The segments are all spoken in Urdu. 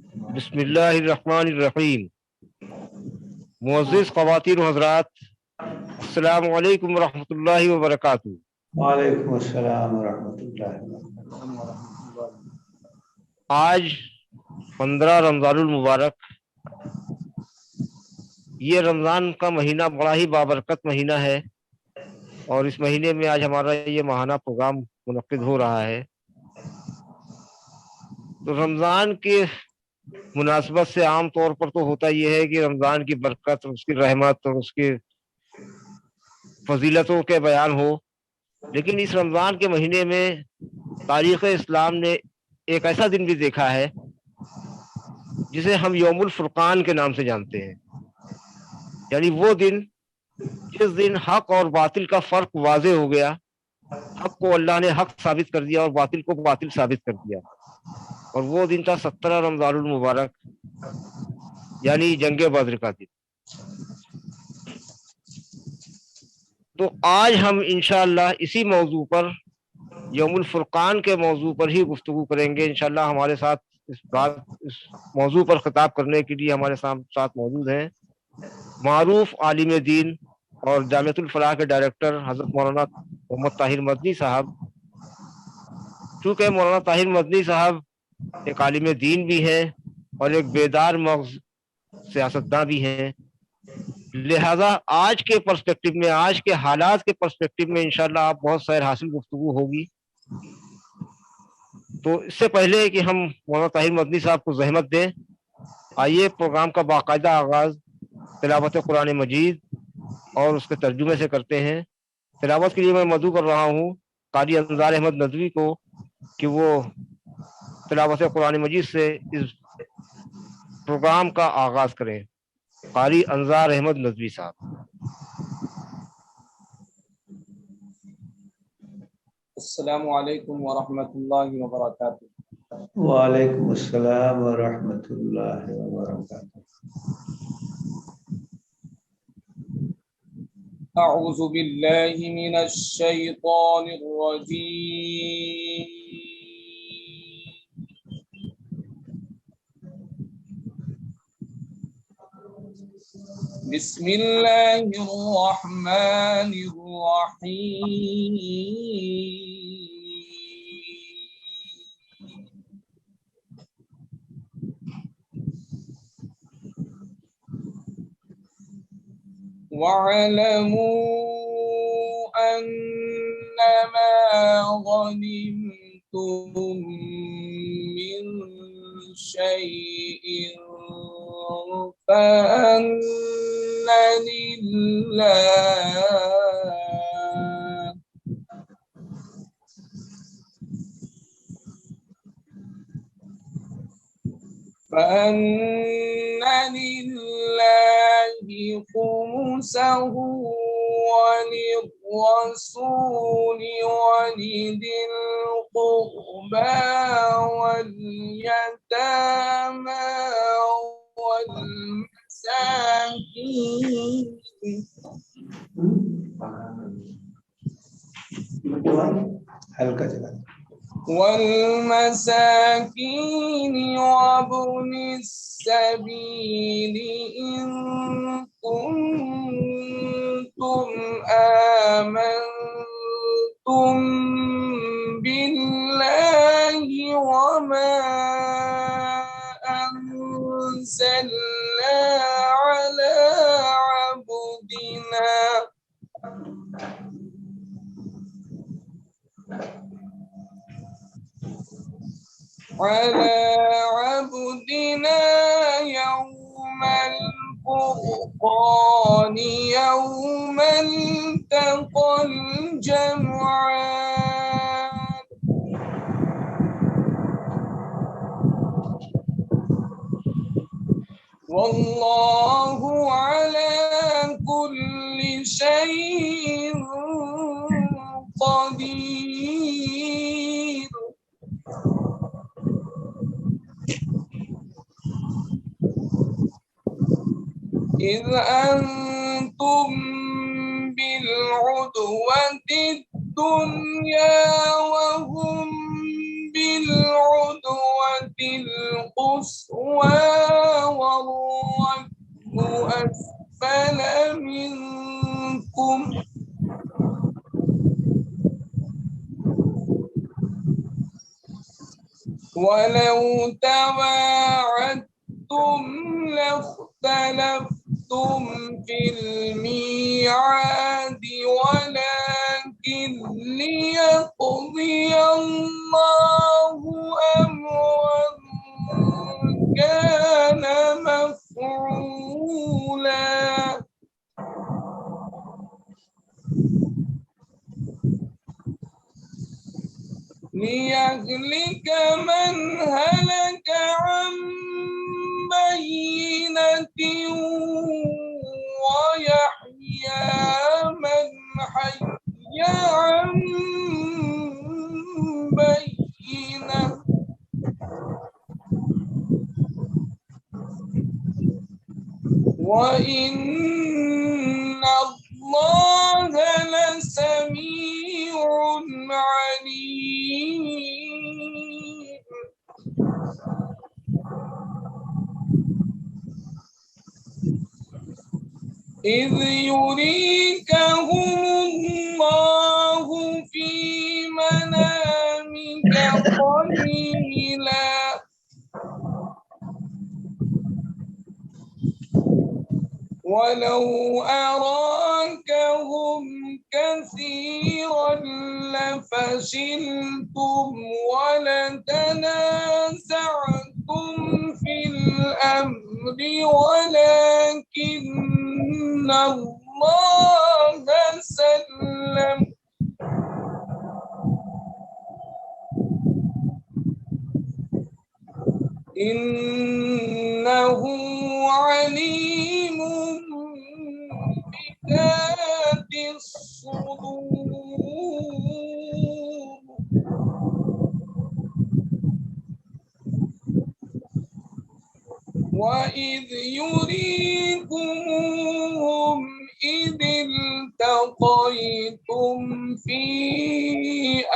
بسم اللہ الرحمن الرحیم۔ معزز خواتین و حضرات، السلام علیکم ورحمۃ اللہ وبرکاتہ۔ وعلیکم السلام ورحمۃ اللہ وبرکاتہ۔ آج 15 رمضان المبارک، یہ رمضان کا مہینہ بڑا ہی بابرکت مہینہ ہے، اور اس مہینے میں آج ہمارا یہ ماہانہ پروگرام منعقد ہو رہا ہے۔ تو رمضان کے مناسبت سے عام طور پر تو ہوتا یہ ہے کہ رمضان کی برکت، اس کی رحمت اور اس کی فضیلتوں کے بیان ہو، لیکن اس رمضان کے مہینے میں تاریخ اسلام نے ایک ایسا دن بھی دیکھا ہے جسے ہم یوم الفرقان کے نام سے جانتے ہیں، یعنی وہ دن جس دن حق اور باطل کا فرق واضح ہو گیا، حق کو اللہ نے حق ثابت کر دیا اور باطل کو باطل ثابت کر دیا، اور وہ دن تھا 17 رمضان المبارک، یعنی جنگ بدر کا دن۔ تو آج ہم انشاءاللہ اسی موضوع پر، یوم الفرقان کے موضوع پر ہی گفتگو کریں گے۔ انشاءاللہ ہمارے ساتھ اس موضوع پر خطاب کرنے کے لیے ہمارے ساتھ موجود ہیں معروف عالم دین اور جامعۃ الفلاح کے ڈائریکٹر حضرت مولانا محمد طاہر مدنی صاحب۔ چونکہ مولانا طاہر مدنی صاحب ایک عالم دین بھی ہیں اور ایک بیدار مغز سیاستداں بھی ہیں، لہذا آج کے پرسپیکٹو میں، آج کے حالات کے پرسپیکٹو میں انشاءاللہ آپ بہت سیر حاصل گفتگو ہوگی۔ تو اس سے پہلے کہ ہم مولانا طاہر مدنی صاحب کو زحمت دیں، آئیے پروگرام کا باقاعدہ آغاز تلاوت قرآن مجید اور اس کے ترجمے سے کرتے ہیں۔ تلاوت کے لیے میں مدعو کر رہا ہوں قاری انظار احمد ندوی کو کہ وہ تلاوت قرآن مجید سے اس پروگرام کا آغاز کریں۔ قاری انظار احمد ندوی صاحب۔ السلام علیکم ورحمۃ اللہ وبرکاتہ۔ وعلیکم السلام ورحمۃ اللہ وبرکاتہ۔ اعوذ باللہ من الشیطان الرجیم۔ بسم اللہ الرحمن الرحیم۔ وَاعْلَمُوا أَنَّمَا غَنِمْتُم مِّن شَيْءٍ فَأَنَّ لِلَّهِ خُمُسَهُ وَلِلرَّسُولِ وَلِذِي الْقُرْبَى وَالْيَتَامَى والمساكين وابن السبيل إن كنتم آمنتم بالله وما أنزلنا على عبدنا يوم الفرقان يوم التقى الجمعان والله على كل شيء قدير. إذ أنتم بالعدوة الدنيا وهم بالعدوة القصوى والركب أسفل منكم ولو تواعدتم لاختلفتم في الميعاد ولكن ليقضي الله أمرا كان مفعولا ليهلك من هلك عن بينة ويحيى من حي عن بينة وإن الله لسميع عليم. إذ يريكهم الله في منامك قليلا ولو أراكهم كثيرا لفشلتم ولتنازعتم في الأمر ولكن الله سلم إنه عليم بذات الصدور. وإذ يريكمهم إذ التقيتم في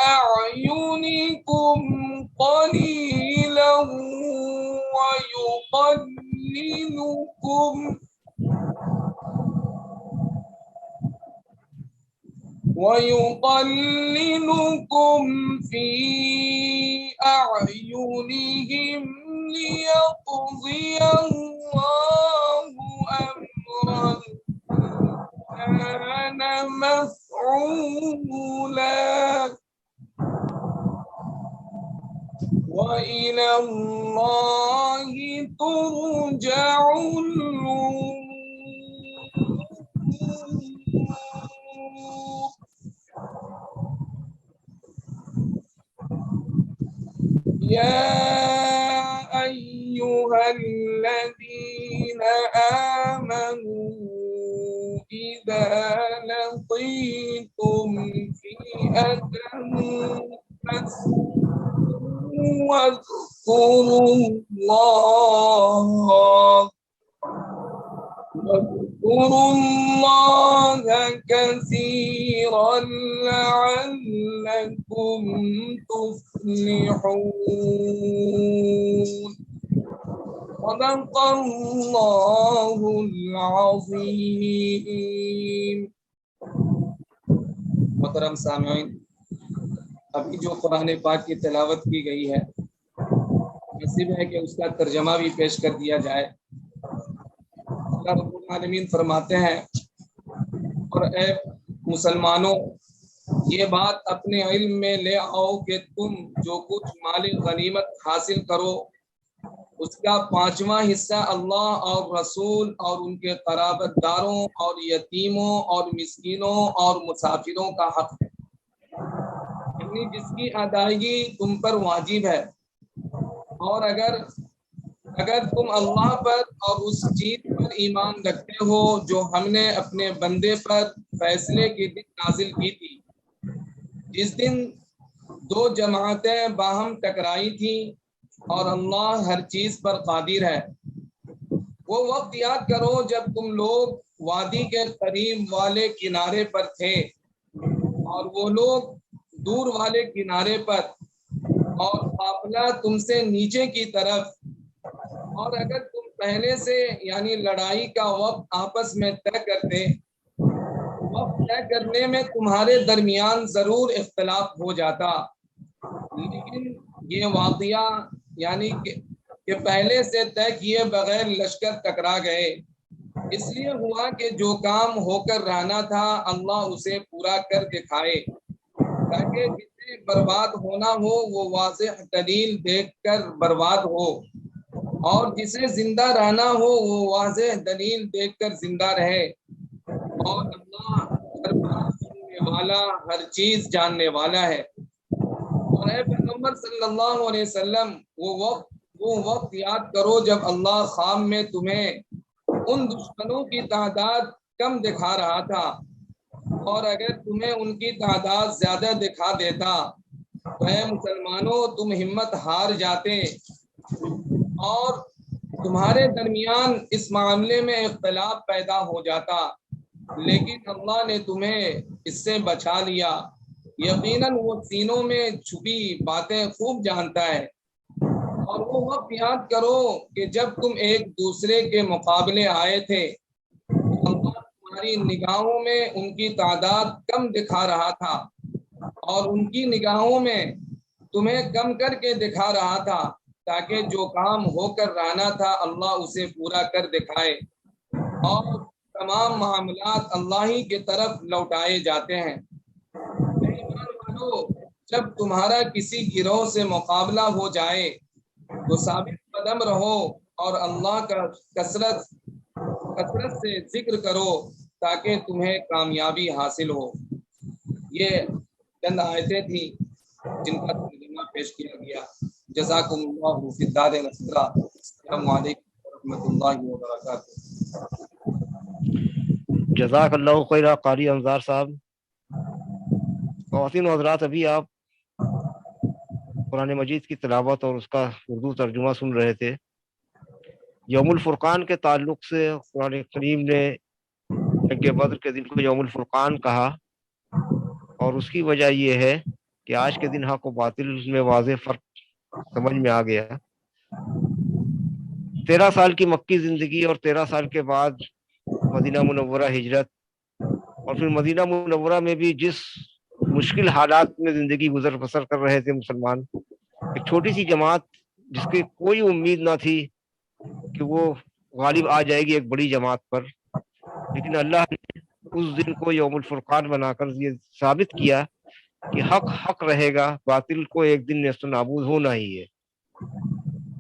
أعينكم قليلا ويقللكم في أعينهم ليقضي الله أمرا كان مفعولا وإلى الله ترجع الأمور. يا أيها الذين آمنوا إذا لقيتم فئة واذكروا الله كثيرا لعلكم تفلحون. صدق الله العظيم. محترم سامعین، ابھی جو قرآن پاک کی تلاوت کی گئی ہے نصیب ہے کہ اس کا ترجمہ بھی پیش کر دیا جائے۔ اللہ رب العالمین فرماتے ہیں، اور اے مسلمانوں یہ بات اپنے علم میں لے آؤ کہ تم جو کچھ مال غنیمت حاصل کرو اس کا 5واں حصہ اللہ اور رسول اور ان کے قرابت داروں اور یتیموں اور مسکینوں اور مسافروں کا حق ہے، یعنی جس کی ادائیگی تم پر واجب ہے۔ اور اگر تم اللہ پر اور اس چیز پر ایمان رکھتے ہو جو ہم نے اپنے بندے پر فیصلے کے دن نازل کی تھی، جس دن 2 جماعتیں باہم ٹکرائی تھیں اور اللہ ہر چیز پر قادر ہے۔ وہ وقت یاد کرو جب تم لوگ وادی کے قریب والے کنارے پر تھے اور وہ لوگ دور والے کنارے پر، اور قافلہ تم سے نیچے کی طرف، اور اگر تم پہلے سے یعنی لڑائی کا وقت آپس میں طے کرتے، وقت طے کرنے میں تمہارے درمیان ضرور اختلاف ہو جاتا، لیکن یہ واقعہ یعنی کہ پہلے سے طے کیے بغیر لشکر ٹکرا گئے، اس لیے ہوا کہ جو کام ہو کر رہنا تھا اللہ اسے پورا کر دکھائے، تاکہ جسے برباد ہونا ہو وہ واضح دلیل دیکھ کر برباد ہو، اور جسے زندہ رہنا ہو وہ واضح دلیل دیکھ کر زندہ رہے، اور اللہ ہر بات سننے والا، ہر چیز جاننے والا ہے۔ اور اے پیغمبر صلی اللہ علیہ وسلم، وہ وقت یاد کرو جب اللہ خام میں تمہیں ان دشمنوں کی تعداد کم دکھا رہا تھا، اور اگر تمہیں ان کی تعداد زیادہ دکھا دیتا تو اے مسلمانوں تم ہمت ہار جاتے اور تمہارے درمیان اس معاملے میں اختلاف پیدا ہو جاتا، لیکن اللہ نے تمہیں اس سے بچا لیا، یقیناً وہ سینوں میں چھپی باتیں خوب جانتا ہے۔ اور وہ وقت یاد کرو کہ جب تم ایک دوسرے کے مقابلے آئے تھے تو اللہ تمہاری نگاہوں میں ان کی تعداد کم دکھا رہا تھا، اور ان کی نگاہوں میں تمہیں کم کر کے دکھا رہا تھا، تاکہ جو کام ہو کر رہنا تھا اللہ اسے پورا کر دکھائے، اور تمام معاملات اللہ ہی کی طرف لوٹائے جاتے ہیں۔ اے ایمان والو، جب تمہارا کسی گروہ سے مقابلہ ہو جائے تو ثابت قدم رہو اور اللہ کا کثرت سے ذکر کرو تاکہ تمہیں کامیابی حاصل ہو۔ یہ چند آیتیں تھیں جن کا ترجمہ پیش کیا گیا۔ جزاکم اللہ فی الدارین خیرا۔ السلام علیکم ورحمۃ اللہ وبرکاتہ۔ جزاک اللہ خیرہ قاری انصار صاحب۔ خواتین و حضرات، ابھی آپ قرآن مجید کی تلاوت اور اس کا اردو ترجمہ سن رہے تھے۔ یوم الفرقان کے تعلق سے قرآن کریم نے جنگ بدر کے دن کو یوم الفرقان کہا، اور اس کی وجہ یہ ہے کہ آج کے دن حق و باطل میں واضح فرق سمجھ میں آ گیا۔ 13 سال کی مکی زندگی اور 13 سال کے بعد مدینہ منورہ ہجرت، اور پھر مدینہ منورہ میں بھی جس مشکل حالات میں زندگی گزر بسر کر رہے تھے مسلمان، ایک چھوٹی سی جماعت جس کی کوئی امید نہ تھی کہ وہ غالب آ جائے گی ایک بڑی جماعت پر، لیکن اللہ نے اس دن کو یوم الفرقان بنا کر یہ ثابت کیا کہ حق حق رہے گا، باطل کو ایک دن نیست و نابود ہونا ہی ہے۔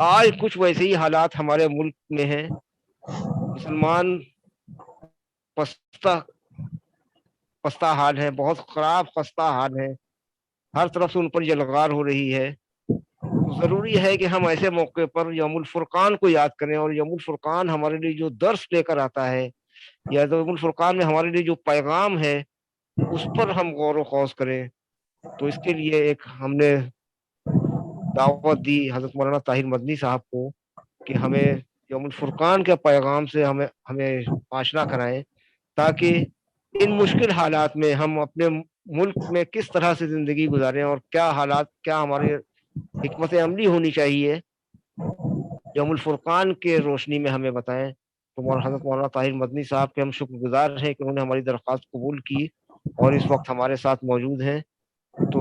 آج کچھ ویسے ہی حالات ہمارے ملک میں ہیں۔ مسلمان پستہ حال ہے، بہت خراب خستہ حال ہے، ہر طرف سے ان پر یلغار ہو رہی ہے۔ تو ضروری ہے کہ ہم ایسے موقع پر یوم الفرقان کو یاد کریں، اور یوم الفرقان ہمارے لیے جو درس لے کر آتا ہے، یا یوم الفرقان میں ہمارے لیے جو پیغام ہے اس پر ہم غور و خوض کریں۔ تو اس کے لیے ایک ہم نے دعوت دی حضرت مولانا طاہر مدنی صاحب کو کہ ہمیں یوم الفرقان کے پیغام سے ہمیں آشنا کرائیں، تاکہ ان مشکل حالات میں ہم اپنے ملک میں کس طرح سے زندگی گزاریں، اور کیا حالات، کیا ہماری حکمت عملی ہونی چاہیے، یوم الفرقان کے روشنی میں ہمیں بتائیں۔ تو حضرت مولانا طاہر مدنی صاحب کے ہم شکر گزار ہیں کہ انہوں نے ہماری درخواست قبول کی اور اس وقت ہمارے ساتھ موجود ہیں۔ تو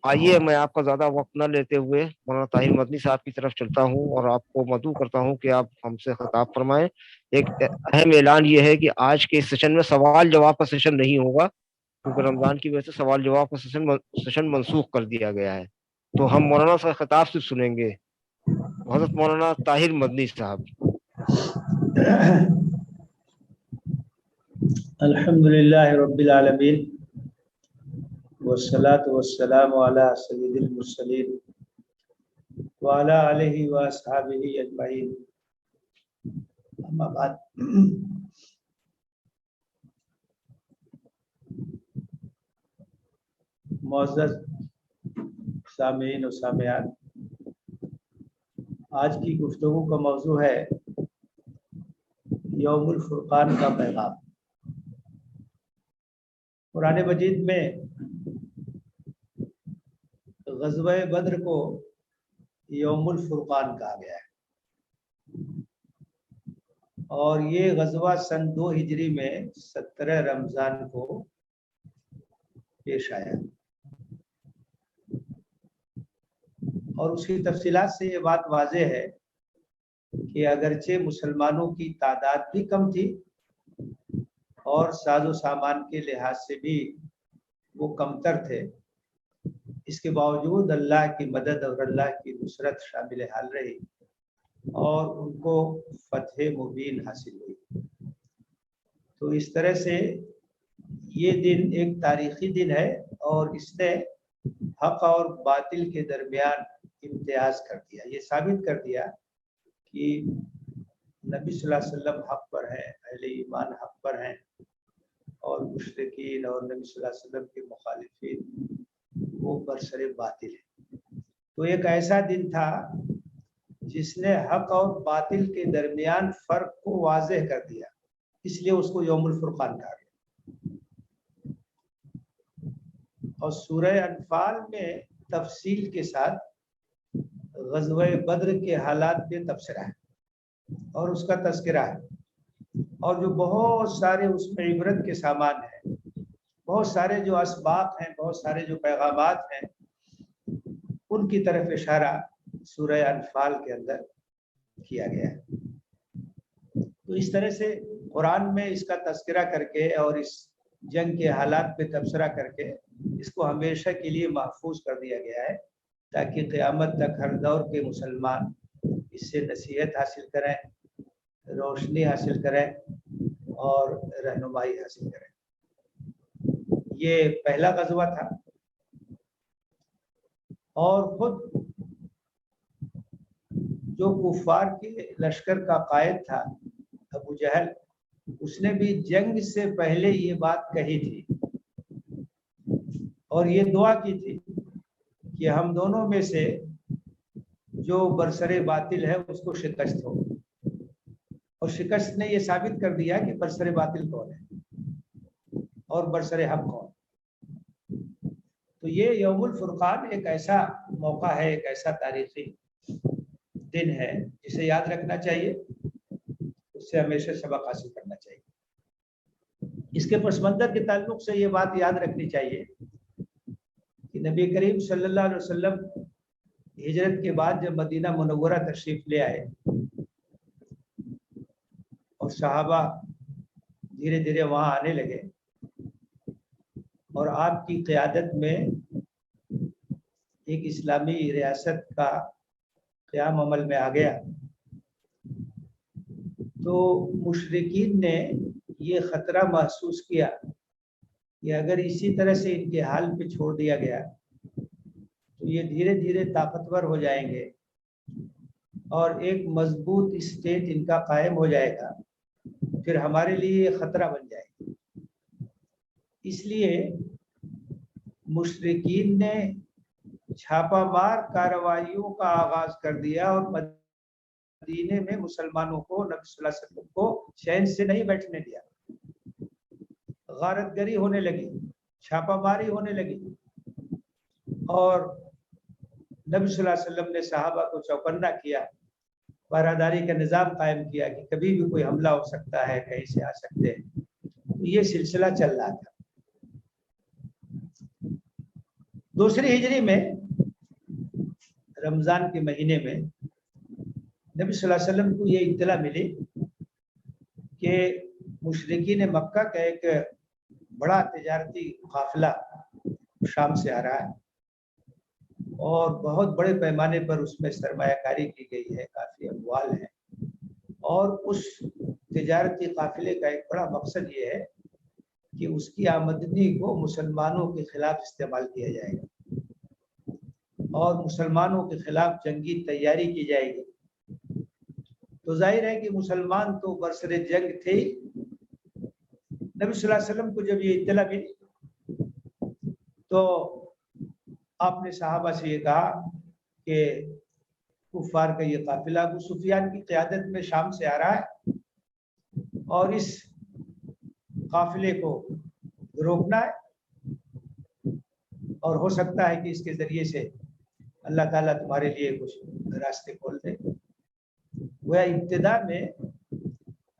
آئیے میں آپ کا زیادہ وقت نہ لیتے ہوئے مولانا طاہر مدنی صاحب کی طرف چلتا ہوں اور آپ کو مدعو کرتا ہوں کہ آپ ہم سے خطاب فرمائیں۔ ایک اہم اعلان یہ ہے کہ آج کے اس سیشن میں سوال جواب کا سیشن نہیں ہوگا، کیونکہ رمضان کی وجہ سے سوال جواب کا سیشن منسوخ کر دیا گیا ہے۔ تو ہم مولانا سے خطاب سے سنیں گے، حضرت مولانا طاہر مدنی صاحب۔ الحمدللہ رب العالمین، والصلاة والسلام علی سید المرسلین وعلی آلہ واصحابہ اجمعین، اما بعد۔ معزز سامعین و سامعات، آج کی گفتگو کا موضوع ہے یوم الفرقان کا پیغام۔ قرآن مجید میں غزوہ بدر کو یوم الفرقان کہا گیا ہے۔ اور یہ غزوہ سن 2 ہجری میں 17 رمضان کو پیش آیا، اور اس کی تفصیلات سے یہ بات واضح ہے کہ اگرچہ مسلمانوں کی تعداد بھی کم تھی اور ساز و سامان کے لحاظ سے بھی وہ کمتر تھے، اس کے باوجود اللہ کی مدد اور اللہ کی نصرت شامل حال رہی اور ان کو فتح مبین حاصل ہوئی۔ تو اس طرح سے یہ دن ایک تاریخی دن ہے اور اس نے حق اور باطل کے درمیان امتیاز کر دیا، یہ ثابت کر دیا کہ نبی صلی اللہ علیہ وسلم حق پر ہیں، اہل ایمان حق پر ہیں، اور مشرکین اور نبی صلی اللہ علیہ وسلم کے مخالفین وہ برسر باطل ہیں۔ تو ایک ایسا دن تھا جس نے حق اور باطل کے درمیان فرق کو واضح کر دیا، اس لیے اس کو یوم الفرقان کہا گیا۔ اور سورہ انفال میں تفصیل کے ساتھ غزوہ بدر کے حالات پہ تبصرہ ہے اور اس کا تذکرہ ہے، اور جو بہت سارے اس میں عبرت کے سامان ہیں، بہت سارے جو اسباق ہیں، بہت سارے جو پیغامات ہیں، ان کی طرف اشارہ سورہ انفال کے اندر کیا گیا ہے۔ تو اس طرح سے قرآن میں اس کا تذکرہ کر کے اور اس جنگ کے حالات پہ تبصرہ کر کے اس کو ہمیشہ کے لیے محفوظ کر دیا گیا ہے، تاکہ قیامت تک ہر دور کے مسلمان اس سے نصیحت حاصل کریں، روشنی حاصل کریں اور رہنمائی حاصل کریں۔ یہ پہلا غزوہ تھا، اور خود جو کفار کے لشکر کا قائد تھا ابو جہل، اس نے بھی جنگ سے پہلے یہ بات کہی تھی اور یہ دعا کی تھی کہ ہم دونوں میں سے جو برسر باطل ہے اس کو شکست ہو، اور شکست نے یہ ثابت کر دیا کہ برسر باطل کون ہے اور برسر حق کون۔ تو یہ یوم الفرقان ایک ایسا موقع ہے، ایک ایسا تاریخی دن ہے جسے یاد رکھنا چاہیے، اس سے ہمیشہ سبق حاصل کرنا چاہیے۔ اس کے پس منظر کے تعلق سے یہ بات یاد رکھنی چاہیے کہ نبی کریم صلی اللہ علیہ وسلم ہجرت کے بعد جب مدینہ منورہ تشریف لے آئے اور صحابہ دھیرے دھیرے وہاں آنے لگے اور آپ کی قیادت میں ایک اسلامی ریاست کا قیام عمل میں آ گیا، تو مشرکین نے یہ خطرہ محسوس کیا کہ اگر اسی طرح سے ان کے حال پہ چھوڑ دیا گیا تو یہ دھیرے دھیرے طاقتور ہو جائیں گے اور ایک مضبوط اسٹیٹ ان کا قائم ہو جائے گا، پھر ہمارے لیے یہ خطرہ بن جائے گا۔ اس لیے مشرکین نے چھاپہ مار کارروائیوں کا آغاز کر دیا اور مدینے میں مسلمانوں کو، نبی صلی اللہ علیہ وسلم کو چین سے نہیں بیٹھنے دیا، غارت گری ہونے لگی، چھاپہ ماری ہونے لگی، اور نبی صلی اللہ علیہ وسلم نے صحابہ کو چوکنا کیا، پہراداری کا نظام قائم کیا کہ کبھی بھی کوئی حملہ ہو سکتا ہے، کہیں سے آ سکتے ہیں۔ یہ سلسلہ چل رہا تھا۔ دوسری ہجری میں رمضان کے مہینے میں نبی صلی اللہ علیہ وسلم کو یہ اطلاع ملی کہ مشرکین مکہ کا ایک بڑا تجارتی قافلہ شام سے آ رہا ہے اور بہت بڑے پیمانے پر اس میں سرمایہ کاری کی گئی ہے، کافی اموال ہیں، اور اس تجارتی قافلے کا ایک بڑا مقصد یہ ہے کہ اس کی آمدنی کو مسلمانوں کے خلاف استعمال کیا جائے گا اور مسلمانوں کے خلاف جنگی تیاری کی جائے گی۔ تو ظاہر ہے کہ مسلمان تو برسر جنگ تھے۔ نبی صلی اللہ علیہ وسلم کو جب یہ اطلاع ملی تو آپ نے صحابہ سے یہ کہا کہ کفار کا یہ قافلہ ابو سفیان کی قیادت میں شام سے آ رہا ہے اور اس قافلے کو روکنا ہے، اور ہو سکتا ہے کہ اس کے ذریعے سے اللہ تعالیٰ تمہارے لیے کچھ راستے کھول دے۔ وہ ابتدا میں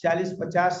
40-50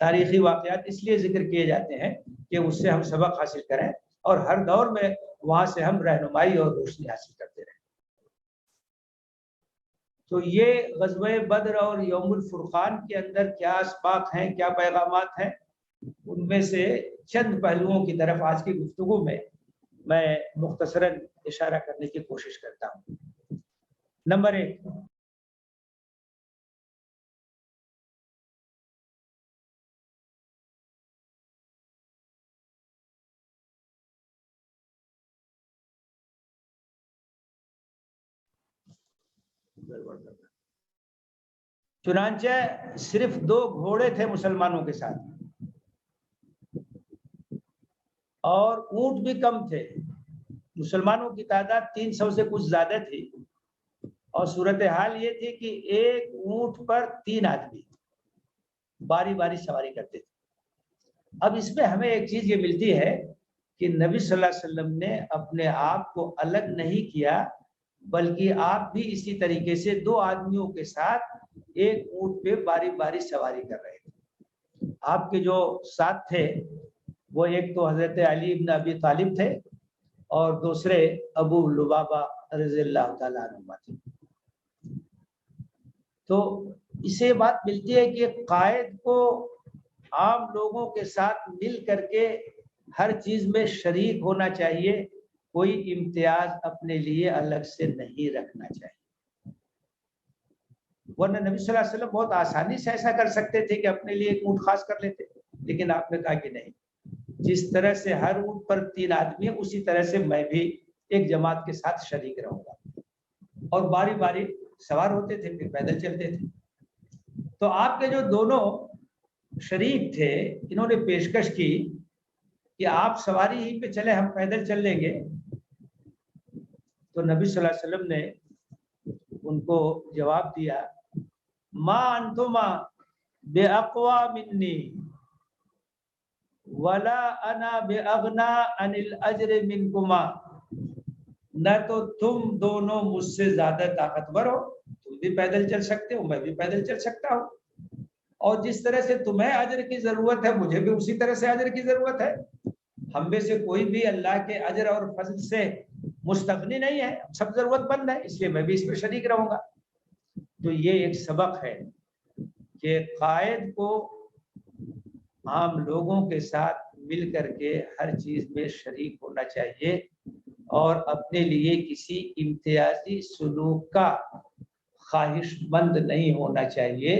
تاریخی واقعات اس لیے ذکر کیے جاتے ہیں کہ اس سے ہم سبق حاصل کریں اور ہر دور میں وہاں سے ہم رہنمائی اور روشنی حاصل کرتے رہیں۔ تو یہ غزوہ بدر اور یوم الفرقان کے اندر کیا اسباق ہیں، کیا پیغامات ہیں، ان میں سے چند پہلوؤں کی طرف آج کی گفتگو میں مختصراً اشارہ کرنے کی کوشش کرتا ہوں۔ نمبر 1، چنانچہ صرف 2 گھوڑے تھے مسلمانوں کے ساتھ اور اونٹ بھی کم تھے۔ مسلمانوں کی تعداد 300 سے کچھ زیادہ تھی اور صورتحال یہ تھی کہ ایک اونٹ پر 3 آدمی باری باری سواری کرتے تھے۔ اب اس میں ہمیں ایک چیز یہ ملتی ہے کہ نبی صلی اللہ علیہ وسلم نے اپنے آپ کو الگ نہیں کیا، بلکہ آپ بھی اسی طریقے سے 2 آدمیوں کے ساتھ ایک اونٹ پہ باری باری سواری کر رہے تھے۔ آپ کے جو ساتھ تھے وہ ایک تو حضرت علی بن ابی طالب تھے اور دوسرے ابو لبابہ رضی اللہ تعالیٰ عنہ تھے۔ تو اسے بات ملتی ہے کہ قائد کو عام لوگوں کے ساتھ مل کر کے ہر چیز میں شریک ہونا چاہیے، کوئی امتیاز اپنے لیے الگ سے نہیں رکھنا چاہیے۔ ورنہ نبی صلی اللہ علیہ وسلم بہت آسانی سے ایسا کر سکتے تھے کہ اپنے لیے ایک اونٹ خاص کر لیتے، لیکن آپ نے کہا کہ نہیں، جس طرح سے ہر اونٹ پر 3 آدمی ہیں اسی طرح سے میں بھی ایک جماعت کے ساتھ شریک رہوں گا، اور باری باری سوار ہوتے تھے پھر پیدل چلتے تھے۔ تو آپ کے جو دونوں شریک تھے انہوں نے پیشکش کی کہ آپ سواری ہی پہ چلے، ہم پیدل چل لیں گے۔ تو نبی صلی اللہ علیہ وسلم نے ان کو جواب دیا، ما انتما باقوا منی ولا انا باغنا عن الاجر منکما، نہ تو تم دونوں مجھ سے زیادہ طاقتور ہو، تم بھی پیدل چل سکتے ہو، میں بھی پیدل چل سکتا ہوں، اور جس طرح سے تمہیں اجر کی ضرورت ہے مجھے بھی اسی طرح سے اجر کی ضرورت ہے۔ ہم میں سے کوئی بھی اللہ کے اجر اور فضل سے مستغنی نہیں ہے، سب ضرورت مند ہے، اس لیے میں بھی اس میں شریک رہوں گا۔ تو یہ ایک سبق ہے کہ قائد کو عام لوگوں کے ساتھ مل کر کے ہر چیز میں شریک ہونا چاہیے اور اپنے لیے کسی امتیازی سلوک کا خواہش مند نہیں ہونا چاہیے۔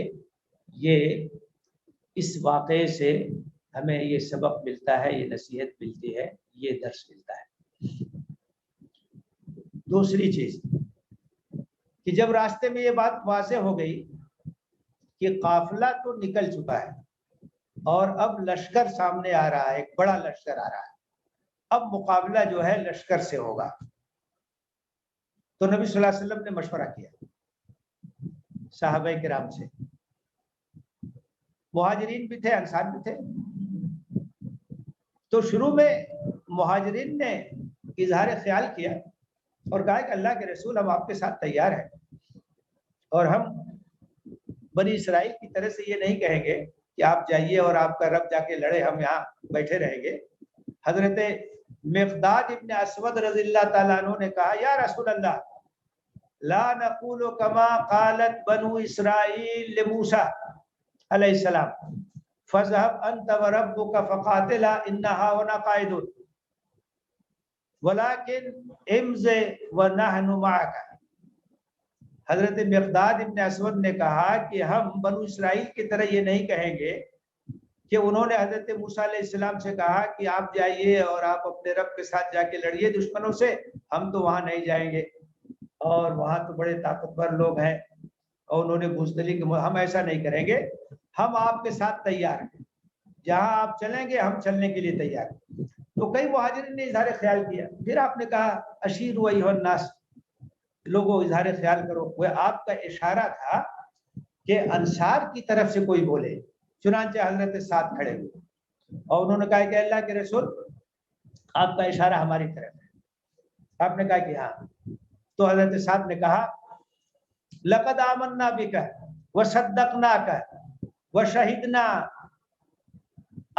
یہ اس واقعے سے ہمیں یہ سبق ملتا ہے، یہ نصیحت ملتی ہے، یہ درس ملتا ہے۔ دوسری چیز کہ جب راستے میں یہ بات واضح ہو گئی کہ قافلہ تو نکل چکا ہے اور اب لشکر سامنے آ رہا ہے، ایک بڑا لشکر آ رہا ہے، اب مقابلہ جو ہے لشکر سے ہوگا، تو نبی صلی اللہ علیہ وسلم نے مشورہ کیا صحابہ کرام سے، مہاجرین بھی تھے انصار بھی تھے۔ تو شروع میں مہاجرین نے اظہار خیال کیا اور کہا کہ اللہ کے رسول ہم آپ کے ساتھ تیار ہیں، اور ہم بنی اسرائیل کی طرح سے یہ نہیں کہیں گے کہ آپ جائیے اور آپ کا رب جا کے لڑے، ہم یہاں بیٹھے رہیں گے۔ حضرت مقداد ابن اسود رضی اللہ تعالیٰ عنہ نے کہا، یا رسول اللہ لا نقول کما قالت بنو اسرائیل لموسیٰ علیہ السلام فذهب انت وربك فقاتلا انها هنا قاعدون ولكن امض ونحن معك۔ حضرت مقداد ابن اسود نے کہا کہ ہم بنو اسرائیل کی طرح یہ نہیں کہیں گے کہ انہوں نے حضرت موسیٰ علیہ السلام سے کہا کہ آپ جائیے اور آپ اپنے رب کے ساتھ جا کے لڑیے دشمنوں سے، ہم تو وہاں نہیں جائیں گے اور وہاں تو بڑے طاقتور لوگ ہیں، اور انہوں نے بزدلی کہ ہم ایسا نہیں کریں گے، ہم آپ کے ساتھ تیار ہیں، جہاں آپ چلیں گے ہم چلنے کے لیے تیار ہیں۔ تو کئی مہاجرین نے اظہار خیال کیا، پھر آپ نے کہا اشیروا ایھا الناس، لوگوں اظہار خیال کرو۔ وہ آپ کا اشارہ تھا کہ انصار کی طرف سے کوئی بولے، چنانچہ حضرت ساتھ کھڑے ہوئے اور انہوں نے کہا کہ اللہ کے رسول آپ کا اشارہ ہماری طرف ہے۔ آپ نے کہا کہ ہاں، تو حضرت ساتھ نے کہا لقد آمنا بک وصدقناک وشہدنا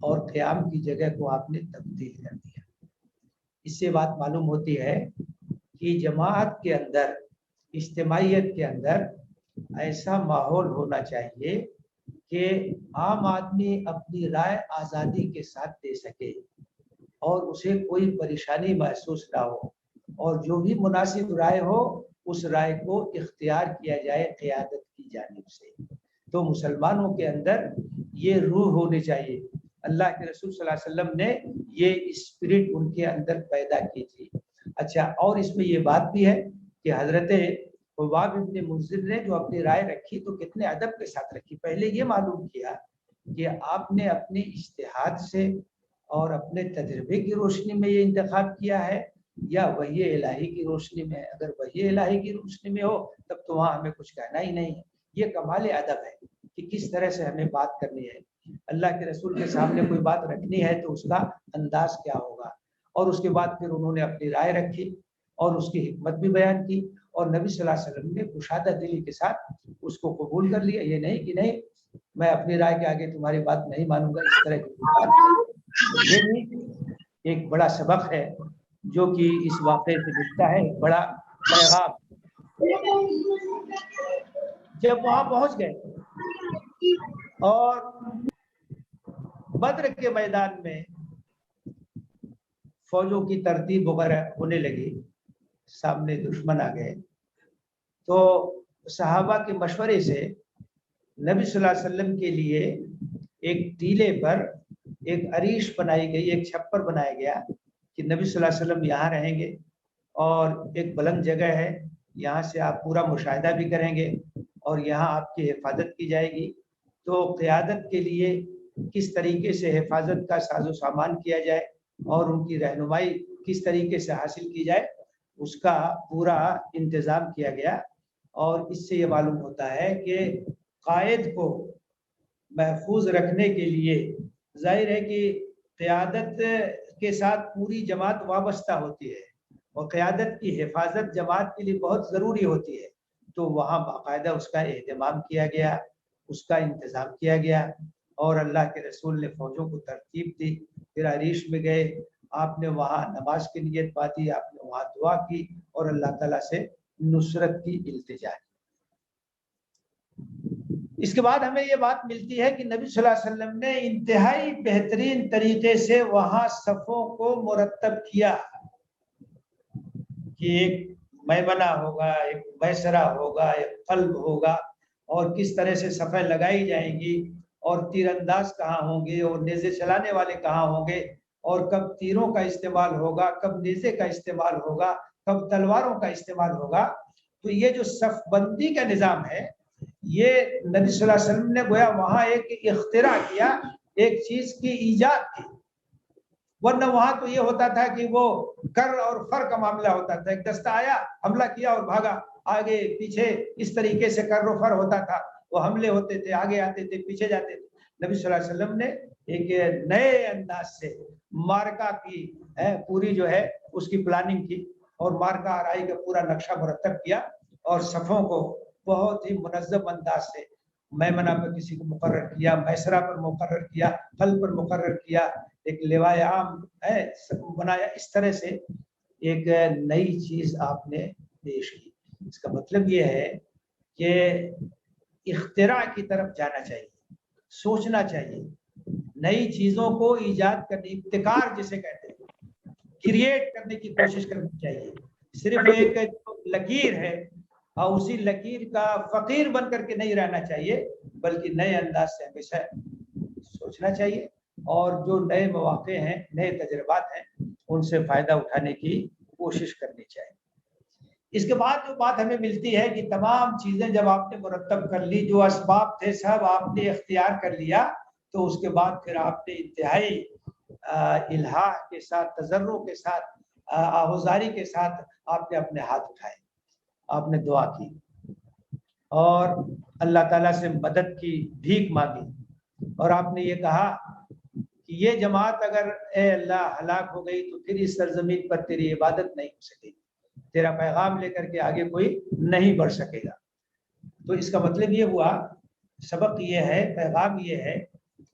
اور قیام کی جگہ کو آپ نے تبدیل کر دیا۔ اس سے بات معلوم ہوتی ہے کہ جماعت کے اندر، اجتماعیت کے اندر ایسا ماحول ہونا چاہیے کہ عام آدمی اپنی رائے آزادی کے ساتھ دے سکے اور اسے کوئی پریشانی محسوس نہ ہو، اور جو بھی مناسب رائے ہو اس رائے کو اختیار کیا جائے قیادت کی جانب سے۔ تو مسلمانوں کے اندر یہ روح ہونی چاہیے۔ اللہ کے رسول صلی اللہ علیہ وسلم نے یہ اسپرٹ ان کے اندر پیدا کی تھی۔ اچھا، اور اس میں یہ بات بھی ہے کہ حضرت حباب ابن منذر نے جو اپنی رائے رکھی تو کتنے ادب کے ساتھ رکھی۔ پہلے یہ معلوم کیا کہ آپ نے اپنے اجتہاد سے اور اپنے تجربے کی روشنی میں یہ انتخاب کیا ہے یا وحی الہی کی روشنی میں۔ اگر وحی الہی کی روشنی میں ہو تب تو وہاں ہمیں کچھ کہنا ہی نہیں ہے۔ یہ کمال ادب ہے کہ کس طرح سے ہمیں بات کرنی ہے۔ اللہ کے رسول کے سامنے کوئی بات رکھنی ہے تو اس کا انداز کیا ہوگا، اور اس کے بعد پھر انہوں نے اپنی رائے رکھی اور اس کی حکمت بھی بیان کی، اور نبی صلی اللہ علیہ وسلم نے کشادہ دلی کے ساتھ اس کو قبول کر لیا۔ یہ نہیں کہ نہیں میں اپنی رائے کے آگے تمہاری بات نہیں مانوں گا، اس طرح کی بات نہیں۔ یہ بھی ایک بڑا سبق ہے جو کہ اس واقعے سے ملتا ہے، ایک بڑا پیغام۔ جب وہاں پہنچ گئے اور بدر کے میدان میں فوجوں کی ترتیب وغیرہ ہونے لگی، سامنے دشمن آ گئے، تو صحابہ کے مشورے سے نبی صلی اللہ علیہ وسلم کے لیے ایک ٹیلے پر ایک عریش بنائی گئی، ایک چھپر بنایا گیا کہ نبی صلی اللہ علیہ وسلم یہاں رہیں گے، اور ایک بلند جگہ ہے، یہاں سے آپ پورا مشاہدہ بھی کریں گے اور یہاں آپ کی حفاظت کی جائے گی۔ تو قیادت کے لیے کس طریقے سے حفاظت کا ساز و سامان کیا جائے اور ان کی رہنمائی کس طریقے سے حاصل کی جائے، اس کا پورا انتظام کیا گیا۔ اور اس سے یہ معلوم ہوتا ہے کہ قائد کو محفوظ رکھنے کے لیے ظاہر ہے کہ قیادت کے ساتھ پوری جماعت وابستہ ہوتی ہے، اور قیادت کی حفاظت جماعت کے لیے بہت ضروری ہوتی ہے۔ تو وہاں باقاعدہ اس کا اہتمام کیا گیا، اس کا انتظام کیا گیا، اور اللہ کے رسول نے فوجوں کو ترتیب دی۔ پھر عریش میں گئے، آپ نے وہاں نماز کی نیت باندھی، آپ نے وہاں دعا کی اور اللہ تعالیٰ سے نصرت کی التجا کی۔ اس کے بعد ہمیں یہ بات ملتی ہے کہ نبی صلی اللہ علیہ وسلم نے انتہائی بہترین طریقے سے وہاں صفوں کو مرتب کیا کہ ایک میمنہ ہوگا، ایک میسرہ ہوگا، ایک قلب ہوگا، اور کس طرح سے صفیں لگائی جائیں گی، اور تیر انداز کہاں ہوں گے، اور نیزے چلانے والے کہاں ہوں گے، اور کب تیروں کا استعمال ہوگا، کب نیزے کا استعمال ہوگا، کب تلواروں کا استعمال ہوگا۔ تو یہ جو صف بندی کا نظام ہے، یہ نبی صلی اللہ علیہ وسلم نے گویا وہاں ایک اختراع کیا، ایک چیز کی ایجاد کی۔ ورنہ وہاں تو یہ ہوتا تھا کہ وہ کر اور فر کا معاملہ ہوتا تھا، ایک دستہ آیا، حملہ کیا اور بھاگا، آگے پیچھے اس طریقے سے کر و فر ہوتا تھا، وہ حملے ہوتے تھے، آگے آتے تھے، پیچھے جاتے تھے۔ نبی صلی اللہ علیہ وسلم نے ایک نئے انداز سے مارکا کی پوری جو ہے اس کی پلاننگ کی، اور مارکا آرائی کا پورا نقشہ مرتب کیا، اور صفوں کو بہت ہی منظم انداز سے میمنہ پر کسی کو مقرر کیا، میسرہ پر مقرر کیا، قلب پر مقرر کیا، ایک لوائے عام بنایا۔ اس طرح سے ایک نئی چیز آپ نے پیش کی۔ اس کا مطلب یہ ہے کہ اختراع کی طرف جانا چاہیے، سوچنا چاہیے، نئی چیزوں کو ایجاد کرنے، ابتکار جسے کہتے ہیں، کریٹ کرنے کی کوشش کرنی چاہیے۔ صرف ایک لکیر ہے اور اسی لکیر کا فقیر بن کر کے نہیں رہنا چاہیے، بلکہ نئے انداز سے ہمیشہ سوچنا چاہیے، اور جو نئے مواقع ہیں، نئے تجربات ہیں، ان سے فائدہ اٹھانے کی کوشش کرنی چاہیے۔ اس کے بعد جو بات ہمیں ملتی ہے کہ تمام چیزیں جب آپ نے مرتب کر لی، جو اسباب تھے سب آپ نے اختیار کر لیا، تو اس کے بعد پھر آپ نے انتہائی الہا کے ساتھ، تضرع کے ساتھ، آہوزاری کے ساتھ آپ نے اپنے ہاتھ اٹھائے، آپ نے دعا کی اور اللہ تعالیٰ سے مدد کی بھیک مانگی، اور آپ نے یہ کہا کہ یہ جماعت اگر اے اللہ ہلاک ہو گئی تو پھر اس سرزمین پر تیری عبادت نہیں ہو سکے گی، تیرا پیغام لے کر کے آگے کوئی نہیں بڑھ سکے گا۔ تو اس کا مطلب یہ ہوا، سبق یہ ہے، پیغام یہ ہے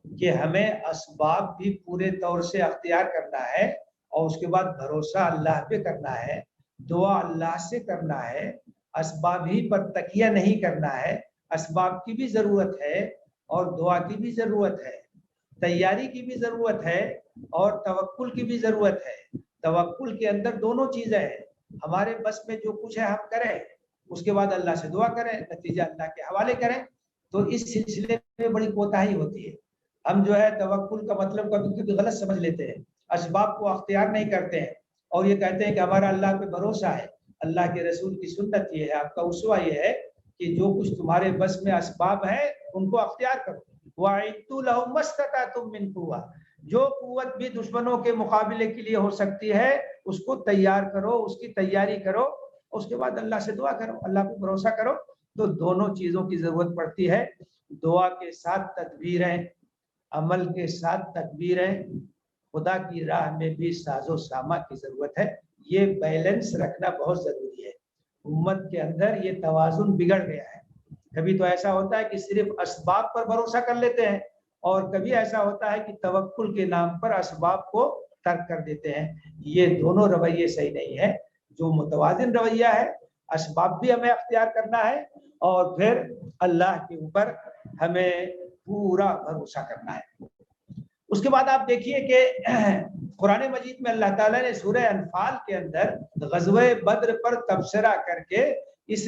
کہ ہمیں اسباب بھی پورے طور سے اختیار کرنا ہے اور اس کے بعد بھروسہ اللہ پہ کرنا ہے، دعا اللہ سے کرنا ہے، اسباب ہی پر تکیہ نہیں کرنا ہے، اسباب کی بھی ضرورت ہے اور دعا کی بھی ضرورت ہے، تیاری کی بھی ضرورت ہے اور توکل کی بھی ضرورت ہے۔ توکل کے اندر دونوں چیزیں ہیں، ہمارے بس میں جو کچھ ہے ہم کریں، اس کے بعد اللہ سے دعا کریں، نتیجہ اللہ کے حوالے کریں۔ تو اس سلسلے میں بڑی کوتاہی ہوتی ہے، ہم جو ہے توکل کا مطلب کبھی کبھی غلط سمجھ لیتے ہیں، اسباب کو اختیار نہیں کرتے ہیں اور یہ کہتے ہیں کہ ہمارا اللہ پہ بھروسہ ہے۔ اللہ کے رسول کی سنت یہ ہے، آپ کا اسوہ یہ ہے کہ جو کچھ تمہارے بس میں اسباب ہے ان کو اختیار کرو۔ وَأَعِدُّوا لَهُم مَّا اسْتَطَعْتُم مِّن قُوَّةٍ، جو قوت بھی دشمنوں کے مقابلے کے لیے ہو سکتی ہے اس کو تیار کرو، اس کی تیاری کرو، اس کے بعد اللہ سے دعا کرو، اللہ پہ بھروسہ کرو۔ تو دونوں چیزوں کی ضرورت پڑتی ہے، دعا کے ساتھ تدبیریں، عمل کے ساتھ تدبیریں، خدا کی راہ میں بھی ساز و ساما کی ضرورت ہے۔ یہ بیلنس رکھنا بہت ضروری ہے۔ امت کے اندر یہ توازن بگڑ گیا ہے، کبھی تو ایسا ہوتا ہے کہ صرف اسباب پر بھروسہ کر لیتے ہیں اور کبھی ایسا ہوتا ہے کہ توکل کے نام پر اسباب کو ترک کر دیتے ہیں۔ یہ دونوں رویے صحیح نہیں ہے۔ جو متوازن رویہ ہے، اسباب بھی ہمیں اختیار کرنا ہے اور پھر اللہ کے اوپر ہمیں پورا بھروسہ کرنا ہے۔ اس کے بعد آپ دیکھیے کہ قرآن مجید میں اللہ تعالیٰ نے سورہ انفال کے اندر غزوہ بدر پر تبصرہ کر کے اس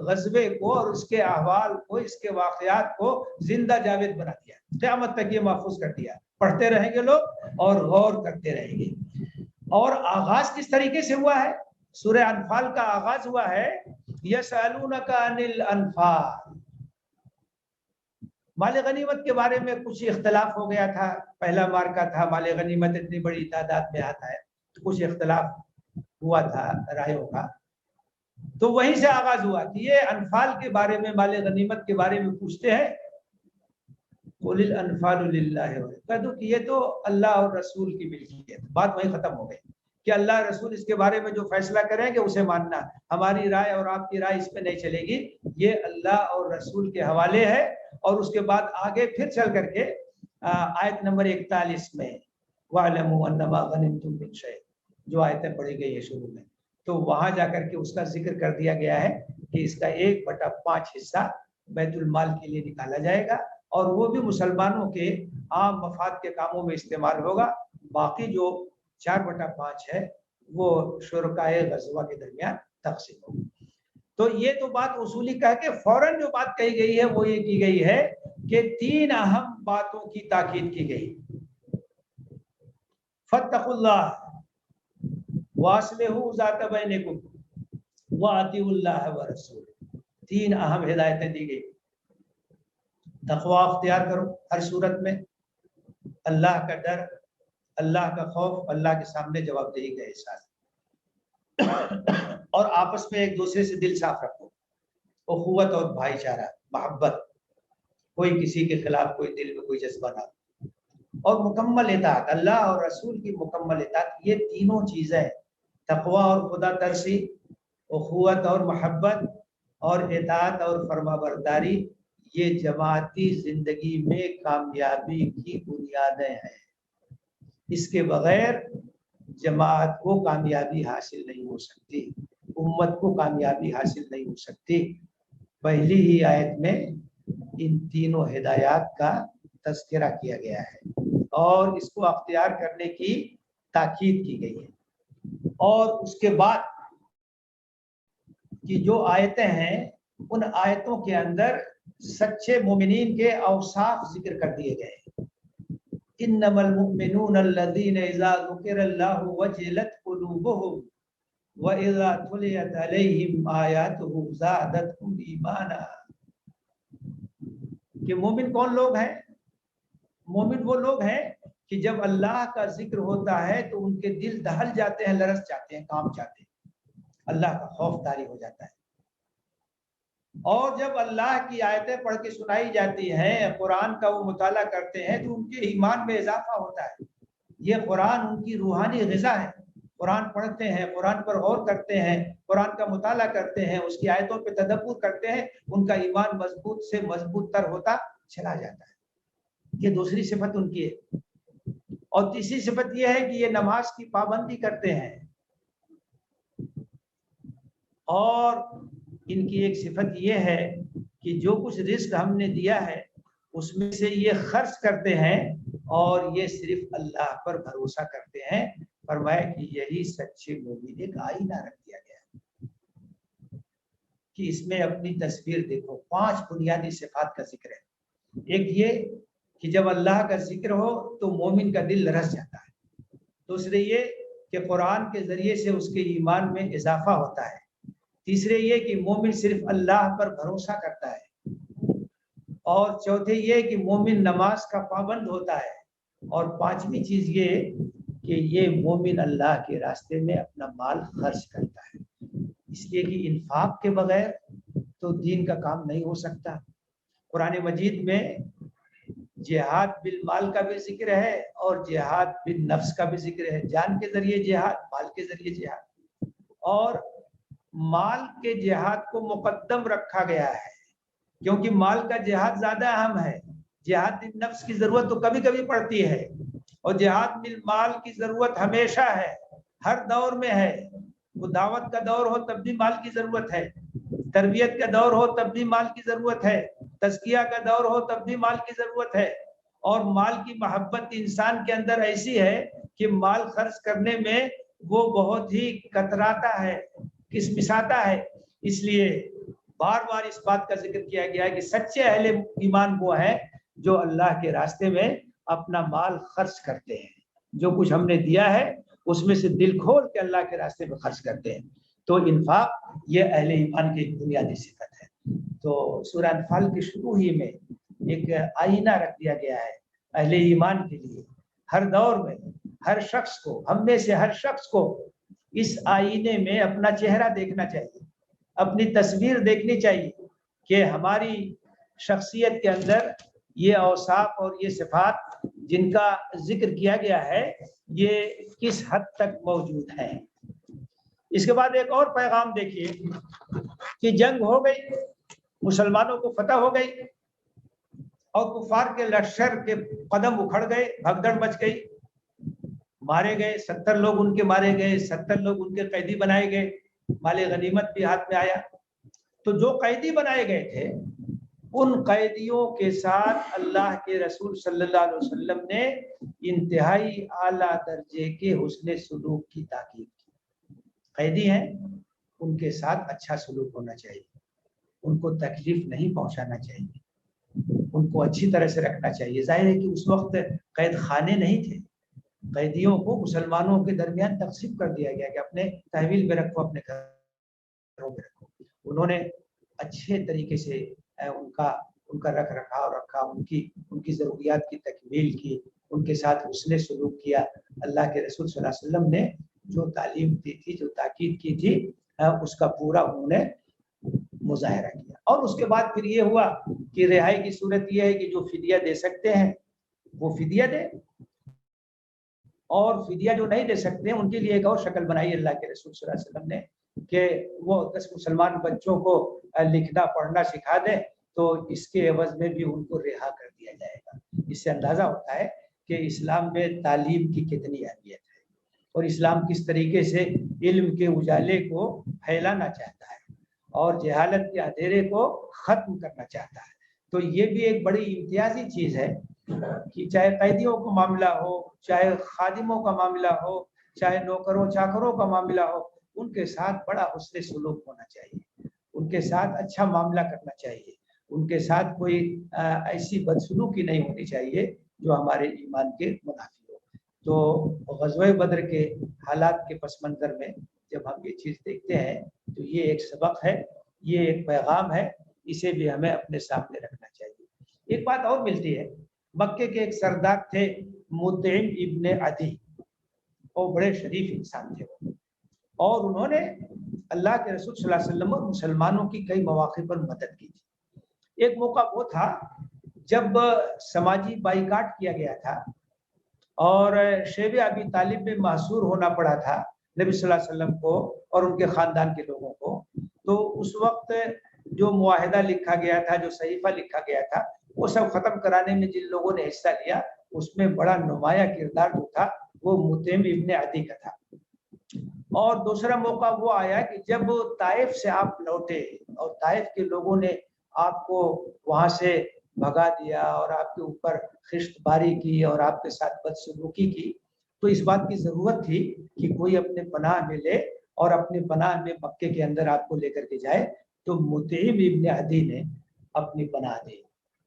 غزوے کو اور اس کے احوال کو، اس کے واقعات کو زندہ جاوید بنا دیا، قیامت تک یہ محفوظ کر دیا۔ پڑھتے رہیں گے لوگ اور غور کرتے رہیں گے۔ اور آغاز کس طریقے سے ہوا ہے؟ سورہ انفال کا آغاز ہوا ہے یسألونک عن الانفال۔ مال غنیمت کے بارے میں کچھ اختلاف ہو گیا تھا، پہلا مارکا تھا، مال غنیمت اتنی بڑی تعداد میں آتا ہے تو کچھ اختلاف ہوا تھا رائےوں کا، تو وہیں سے آغاز ہوا کہ یہ انفال کے بارے میں، مال غنیمت کے بارے میں پوچھتے ہیں۔ قل الانفال للہ، کہہ دو کہ یہ تو اللہ اور رسول کی ملکیت ہے، بات وہیں ختم ہو گئی کہ اللہ رسول اس کے بارے میں جو فیصلہ کریں گے اسے ماننا، ہماری رائے اور آپ کی رائے اس پہ نہیں چلے گی، یہ اللہ اور رسول کے حوالے ہے۔ اور اس کے بعد آگے پھر چل کر کے آیت نمبر 41 میں وَاعْلَمُوا أَنَّمَا غَنِمْتُم مِّن شَيْءٍ، جو آیتیں پڑھی گئی ہے شروع میں، تو وہاں جا کر کے اس کا ذکر کر دیا گیا ہے کہ اس کا 1/5 حصہ بیت المال کے لیے نکالا جائے گا اور وہ بھی مسلمانوں کے عام مفاد کے کاموں میں استعمال ہوگا، باقی جو 4/5 ہے وہ شرکائے غزوہ کے درمیان تقسیم ہوگا۔ تو یہ تو بات اصولی کہہ کے فوراً جو بات کہی گئی ہے وہ یہ کی گئی ہے کہ 3 اہم باتوں کی تاکید کی گئی۔ فاتقوا اللہ واصلحوا ذات بینکم واطیعوا اللہ ورسولہ، 3 اہم ہدایتیں دی گئی۔ تقوی اختیار کرو ہر صورت میں، اللہ کا ڈر، اللہ کا خوف، اللہ کے سامنے جواب دہی کا احساس، اور آپس میں ایک دوسرے سے دل صاف رکھو، اخوت اور بھائی چارہ، محبت، کوئی کسی کے خلاف کوئی دل میں کوئی جذبہ نہ، اور مکمل اطاعت، اللہ اور رسول کی مکمل اطاعت۔ یہ تینوں چیزیں، تقوی اور خدا ترسی، اخوت اور محبت، اور اطاعت اور فرما برداری، یہ جماعتی زندگی میں کامیابی کی بنیادیں ہیں۔ اس کے بغیر جماعت کو کامیابی حاصل نہیں ہو سکتی، امت کو کامیابی حاصل نہیں ہو سکتی۔ پہلی ہی آیت میں ان تینوں ہدایات کا تذکرہ کیا گیا ہے اور اس کو اختیار کرنے کی تاکید کی گئی ہے۔ اور اس کے بعد کی جو آیتیں ہیں ان آیتوں کے اندر سچے مومنین کے اوصاف ذکر کر دیے گئے ہیں۔ انما المؤمنون الذين اذا ذكر الله وجلت قلوبهم واذا تليت عليهم آياته زادتهم ایمانا۔ کہ مومن کون لوگ ہیں؟ مومن وہ لوگ ہیں کہ جب اللہ کا ذکر ہوتا ہے تو ان کے دل دہل جاتے ہیں، لرز جاتے ہیں، کانپ جاتے ہیں، اللہ کا خوف طاری ہو جاتا ہے۔ اور جب اللہ کی آیتیں پڑھ کے سنائی جاتی ہیں، قرآن کا وہ مطالعہ کرتے ہیں تو ان کے ایمان میں اضافہ ہوتا ہے۔ یہ قرآن ان کی روحانی غذا ہے۔ قرآن پڑھتے ہیں، قرآن پر غور کرتے ہیں، قرآن کا مطالعہ کرتے ہیں، اس کی آیتوں پہ تدبر کرتے ہیں، ان کا ایمان مضبوط سے مضبوط تر ہوتا چلا جاتا ہے۔ یہ دوسری صفت ان کی ہے. اور تیسری صفت یہ ہے کہ یہ نماز کی پابندی کرتے ہیں. اور ان کی ایک صفت یہ ہے کہ جو کچھ رزق ہم نے دیا ہے اس میں سے یہ خرچ کرتے ہیں اور یہ صرف اللہ پر بھروسہ کرتے ہیں. فرمایا کہ یہی سچے مومن. ایک آئینہ رکھ دیا گیا ہے کہ اس میں اپنی تصویر دیکھو. 5 بنیادی صفات کا ذکر ہے. ایک یہ کہ جب اللہ کا ذکر ہو تو مومن کا دل رس جاتا ہے. دوسرے یہ کہ قرآن کے ذریعے سے اس کے ایمان میں اضافہ ہوتا ہے. تیسرے یہ کہ مومن صرف اللہ پر بھروسہ کرتا ہے. اور چوتھے یہ کہ مومن نماز کا پابند ہوتا ہے. اور 5ویں چیز یہ کہ یہ مومن اللہ کے راستے میں اپنا مال خرچ کرتا ہے. اس لیے کہ انفاق کے بغیر تو دین کا کام نہیں ہو سکتا. قرآن مجید میں جہاد بالمال کا بھی ذکر ہے اور جہاد بالنفس کا بھی ذکر ہے. جان کے ذریعے جہاد, مال کے ذریعے جہاد. اور مال کے جہاد کو مقدم رکھا گیا ہے کیونکہ مال کا جہاد زیادہ اہم ہے. جہاد بالنفس کی ضرورت تو کبھی کبھی پڑتی ہے اور جہاد بالمال کی ضرورت ہمیشہ ہے, ہر دور میں ہے. وہ دعوت کا دور ہو تب بھی مال کی ضرورت ہے, تربیت کا دور ہو تب بھی مال کی ضرورت ہے, تزکیہ کا دور ہو تب بھی مال کی ضرورت ہے. اور مال کی محبت انسان کے اندر ایسی ہے کہ مال خرچ کرنے میں وہ بہت ہی کتراتا ہے, کسمساتا ہے. اس لیے بار بار اس بات کا ذکر کیا گیا ہے کہ سچے اہل ایمان وہ ہیں جو اللہ کے راستے میں اپنا مال خرچ کرتے ہیں. جو کچھ ہم نے دیا ہے اس میں سے دل کھول کے اللہ کے راستے میں خرچ کرتے ہیں. تو انفاق یہ اہل ایمان کی ایک بنیادی صفت ہے. تو سورہ انفال کے شروع ہی میں ایک آئینہ رکھ دیا گیا ہے اہل ایمان کے لیے. ہر دور میں ہر شخص کو, ہم میں سے ہر شخص کو اس آئینے میں اپنا چہرہ دیکھنا چاہیے, اپنی تصویر دیکھنی چاہیے کہ ہماری شخصیت کے اندر یہ اوصاف اور یہ صفات جن کا ذکر کیا گیا ہے یہ کس حد تک موجود ہیں. اس کے بعد ایک اور پیغام دیکھیے کہ جنگ ہو گئی, مسلمانوں کو فتح ہو گئی اور کفار کے لشکر کے قدم اکھڑ گئے, بھگدڑ مچ گئی, مارے گئے. 70 لوگ ان کے مارے گئے, 70 لوگ ان کے قیدی بنائے گئے, مال غنیمت بھی ہاتھ میں آیا. تو جو قیدی بنائے گئے تھے ان قیدیوں کے ساتھ اللہ کے رسول صلی اللہ علیہ وسلم نے انتہائی اعلیٰ درجے کے حسن سلوک کی تاکید کی. قیدی ہیں, ان کے ساتھ اچھا سلوک ہونا چاہیے, ان کو تکلیف نہیں پہنچانا چاہیے, ان کو اچھی طرح سے رکھنا چاہیے. ظاہر ہے کہ اس وقت قید خانے نہیں تھے, قیدیوں کو مسلمانوں کے درمیان تقسیم کر دیا گیا کہ اپنے تحویل میں رکھو, اپنے گھروں میں رکھو. انہوں نے اچھے طریقے سے ان کا رکھ رکھاؤ رکھا, ان کی ضروریات کی تکمیل کی, ان کے ساتھ حسن سلوک کیا. اللہ کے رسول صلی اللہ علیہ وسلم نے جو تعلیم دی تھی, جو تاکید کی تھی, اس کا پورا انہوں نے مظاہرہ کیا. اور اس کے بعد پھر یہ ہوا کہ رہائی کی صورت یہ ہے کہ جو فدیہ دے سکتے ہیں وہ فدیہ دے, اور فدیہ جو نہیں دے سکتے ہیں ان کے لیے ایک اور شکل بنائی اللہ کے رسول صلی اللہ علیہ وسلم نے کہ وہ 10 مسلمان بچوں کو لکھنا پڑھنا سکھا دیں تو اس کے عوض میں بھی ان کو رہا کر دیا جائے گا. اس سے اندازہ ہوتا ہے کہ اسلام میں تعلیم کی کتنی اہمیت ہے اور اسلام کس طریقے سے علم کے اجالے کو پھیلانا چاہتا ہے اور جہالت کے اندھیرے کو ختم کرنا چاہتا ہے. تو یہ بھی ایک بڑی امتیازی چیز ہے کہ چاہے قیدیوں کا معاملہ ہو, چاہے خادموں کا معاملہ ہو, چاہے نوکروں چاکروں کا معاملہ ہو, ان کے ساتھ بڑا حسن سلوک ہونا چاہیے, ان کے ساتھ اچھا معاملہ کرنا چاہیے, ان کے ساتھ کوئی ایسی بدسلوکی نہیں ہونی چاہیے جو ہمارے ایمان کے منافی ہو. تو غزوہ بدر کے حالات کے پس منظر میں جب ہم یہ چیز دیکھتے ہیں تو یہ ایک سبق ہے, یہ ایک پیغام ہے, اسے بھی ہمیں اپنے سامنے رکھنا چاہیے. ایک بات اور ملتی ہے, مکے کے ایک سردار تھے مطعم ابن عدی, وہ بڑے شریف انسان تھے اور انہوں نے اللہ کے رسول صلی اللہ علیہ وسلم اور مسلمانوں کی کئی مواقع پر مدد کی تھی. ایک موقع وہ تھا جب سماجی بائیکاٹ کیا گیا تھا اور شیب ابی طالب میں محصور ہونا پڑا تھا نبی صلی اللہ علیہ وسلم کو اور ان کے خاندان کے لوگوں کو. تو اس وقت جو معاہدہ لکھا گیا تھا, جو صحیفہ لکھا گیا تھا, وہ سب ختم کرانے میں جن لوگوں نے حصہ لیا اس میں بڑا نمایاں کردار جو تھا وہ مطعم ابن عدی کا تھا۔ اور دوسرا موقع وہ آیا کہ جب طائف سے آپ لوٹے اور طائف کے لوگوں نے آپ کو وہاں سے بھگا دیا اور آپ کے اوپر خشت باری کی اور آپ کے ساتھ بدسلوکی کی، تو اس بات کی ضرورت تھی کہ کوئی اپنے پناہ میں لے اور اپنے پناہ میں مکے کے اندر آپ کو لے کر کے جائے۔ تو مطعم ابن عدی نے اپنی پناہ دی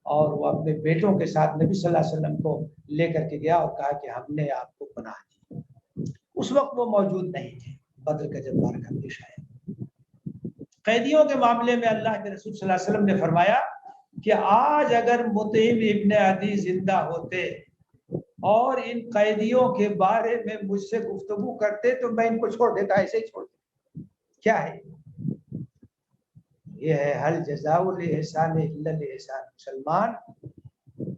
اور وہ اپنے بیٹوں کے ساتھ نبی صلی اللہ علیہ وسلم کو لے کر کے گیا اور کہا کہ ہم نے آپ کو پناہ دی۔ اس وقت وہ موجود نہیں تھے بدر کا جب معرکہ پیش آیا۔ قیدیوں کے معاملے میں اللہ کے رسول صلی اللہ علیہ وسلم نے فرمایا کہ آج اگر مطعم ابن عدی زندہ ہوتے اور ان قیدیوں کے بارے میں مجھ سے گفتگو کرتے تو میں ان کو چھوڑ دیتا، ایسے ہی چھوڑ دیتا۔ کیا ہے یہ؟ ہے حل جزاء الاحسان الا الاحسان۔ مسلمان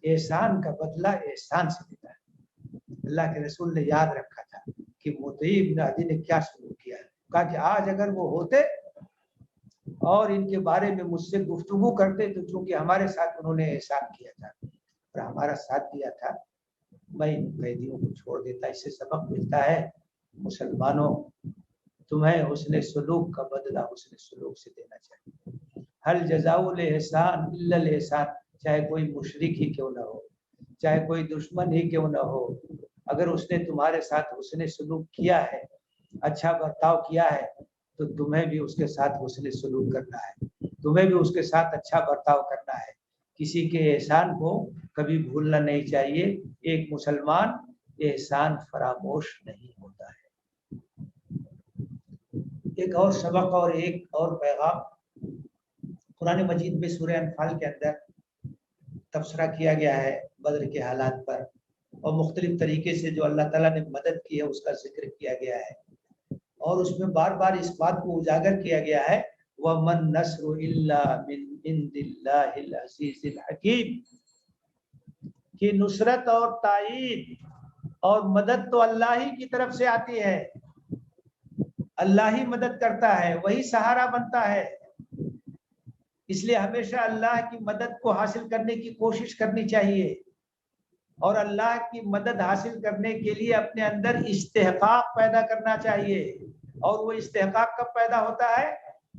احسان کا بدلہ احسان سے دیتا ہے۔ اللہ کے رسول نے یاد رکھا تھا کہ مطعم ابن عدی نے کیا سلوک کیا ہے، کہا کہ آج اگر وہ ہوتے اور ان کے بارے میں مجھ سے گفتگو کرتے تو چونکہ ہمارے ساتھ انہوں نے احسان کیا تھا اور ہمارا ساتھ دیا تھا، میں ان قیدیوں کو چھوڑ دیتا۔ اس سے سبق ملتا ہے مسلمانوں، تمہیں حسن سلوک کا بدلہ حسن سلوک سے دینا چاہیے۔ حل جزاء الاحسان الا الاحسان، چاہے کوئی مشرک ہی کیوں نہ ہو، چاہے کوئی دشمن ہی کیوں نہ ہو، اگر اس نے تمہارے ساتھ حسن سلوک کیا ہے، اچھا برتاؤ کیا ہے، تو تمہیں بھی اس کے ساتھ حسن سلوک کرنا ہے، تمہیں بھی اس کے ساتھ اچھا برتاؤ کرنا ہے۔ کسی کے احسان کو کبھی بھولنا نہیں چاہیے۔ ایک مسلمان احسان فراموش نہیں ہوتا ہے۔ ایک اور سبق اور ایک اور پیغام قرآن مجید میں سورہ انفال کے اندر تبصرہ کیا گیا ہے بدر کے حالات پر، اور مختلف طریقے سے جو اللہ تعالیٰ نے مدد کی ہے اس کا ذکر کیا گیا ہے، اور اس میں بار بار اس بات کو اجاگر کیا گیا ہے وَمَن نَصْرُ إِلَّا مِنْ عِنْدِ اللَّهِ الْعَزِيزِ الْحَكِيمِ، کہ نصرت اور تائید اور مدد تو اللہ ہی کی طرف سے آتی ہے، اللہ ہی مدد کرتا ہے، وہی سہارا بنتا ہے۔ اس لیے ہمیشہ اللہ کی مدد کو حاصل کرنے کی کوشش کرنی چاہیے، اور اللہ کی مدد حاصل کرنے کے لیے اپنے اندر استحقاق پیدا کرنا چاہیے۔ اور وہ استحقاق کب پیدا ہوتا ہے؟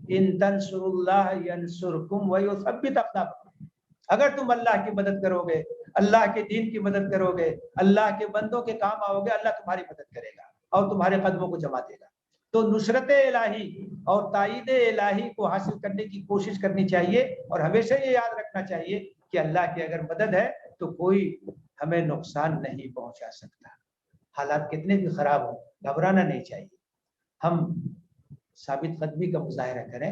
ان تنصروا اللہ ینصرکم ویثبت اقدامکم، اگر تم اللہ کی مدد کرو گے، اللہ کے دین کی مدد کرو گے، اللہ کے بندوں کے کام آؤ گے، اللہ تمہاری مدد کرے گا اور تمہارے قدموں کو جما دے گا۔ تو نصرت الہی اور تائید الہی کو حاصل کرنے کی کوشش کرنی چاہیے، اور ہمیشہ یہ یاد رکھنا چاہیے کہ اللہ کی اگر مدد ہے تو کوئی ہمیں نقصان نہیں پہنچا سکتا۔ حالات کتنے بھی خراب ہوں، گھبرانا نہیں چاہیے۔ ہم ثابت قدمی کا مظاہرہ کریں،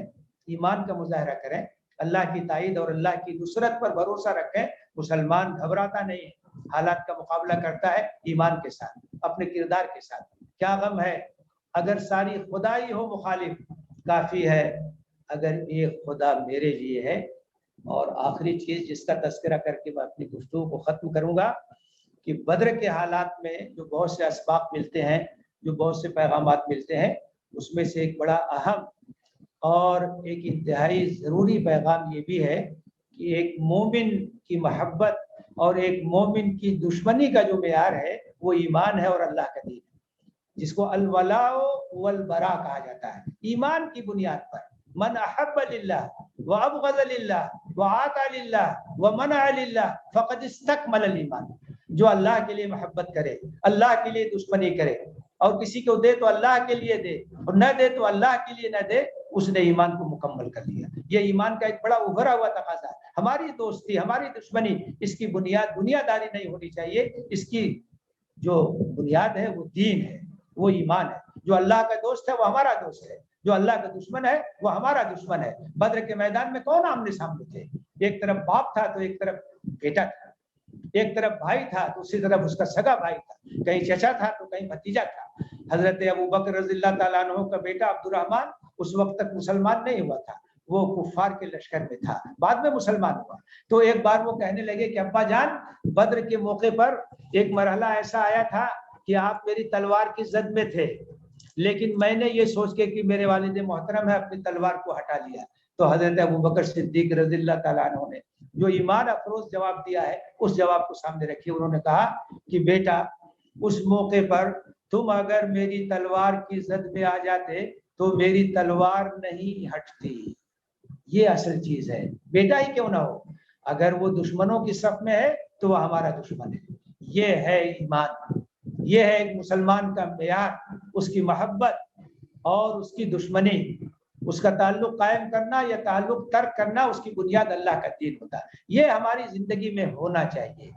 ایمان کا مظاہرہ کریں، اللہ کی تائید اور اللہ کی نصرت پر بھروسہ رکھیں۔ مسلمان گھبراتا نہیں ہے، حالات کا مقابلہ کرتا ہے ایمان کے ساتھ، اپنے کردار کے ساتھ۔ کیا غم ہے اگر ساری خدائی ہو مخالف، کافی ہے اگر ایک خدا میرے لیے ہے۔ اور آخری چیز جس کا تذکرہ کر کے میں اپنی گفتگو کو ختم کروں گا کہ بدر کے حالات میں جو بہت سے اسباق ملتے ہیں، جو بہت سے پیغامات ملتے ہیں، اس میں سے ایک بڑا اہم اور ایک انتہائی ضروری پیغام یہ بھی ہے کہ ایک مومن کی محبت اور ایک مومن کی دشمنی کا جو معیار ہے وہ ایمان ہے اور اللہ کا دین ہے، جس کو الولاء والبراء کہا جاتا ہے۔ ایمان کی بنیاد پر من احب للہ وابغض للہ وعاطى للہ ومنع للہ فقد استکمل الایمان، جو اللہ کے لیے محبت کرے، اللہ کے لیے دشمنی کرے، اور کسی کو دے تو اللہ کے لیے دے اور نہ دے تو اللہ کے لیے نہ دے، اس نے ایمان کو مکمل کر لیا۔ یہ ایمان کا ایک بڑا ابھرا ہوا تقاضا ہے۔ ہماری دوستی، ہماری دشمنی، اس کی بنیاد دنیا داری نہیں ہونی چاہیے، اس کی جو بنیاد ہے وہ دین ہے، وہ ایمان ہے۔ جو اللہ کا دوست ہے وہ ہمارا دوست ہے، جو اللہ کا دشمن ہے وہ ہمارا دشمن ہے۔ بدر کے میدان میں کون آمنے سامنے تھے؟ ایک طرف باپ تھا تو ایک طرف بیٹا تھا، ایک طرف بھائی تھا تو اسی طرف اس کا سگا بھائی تھا، کہیں چچا تھا تو کہیں بھتیجا تھا۔ حضرت ابوبکر رضی اللہ تعالیٰ عنہ کا بیٹا عبد الرحمن اس وقت تک مسلمان نہیں ہوا تھا، وہ کفار کے لشکر میں تھا، بعد میں مسلمان ہوا۔ تو ایک بار وہ کہنے لگے کہ ابا جان، بدر کے موقع پر ایک مرحلہ ایسا آیا تھا کہ آپ میری تلوار کی زد میں تھے، لیکن میں نے یہ سوچ کے کہ میرے والد محترم ہے اپنی تلوار کو ہٹا لیا۔ تو حضرت ابو بکر صدیق رضی اللہ تعالیٰ عنہ نے جو ایمان افروز جواب دیا ہے اس جواب کو سامنے رکھیے. انہوں نے کہا کہ بیٹا اس موقع پر تم اگر میری تلوار کی زد میں آ جاتے تو میری تلوار نہیں ہٹتی. یہ اصل چیز ہے. بیٹا ہی کیوں نہ ہو, اگر وہ دشمنوں کی صف میں ہے تو وہ ہمارا دشمن ہے. یہ ہے ایمان, یہ ہے ایک مسلمان کا معیار. اس کی محبت اور اس کی دشمنی, اس کا تعلق قائم کرنا یا تعلق ترک کرنا, اس کی بنیاد اللہ کا دین ہوتا ہے. یہ ہماری زندگی میں ہونا چاہیے.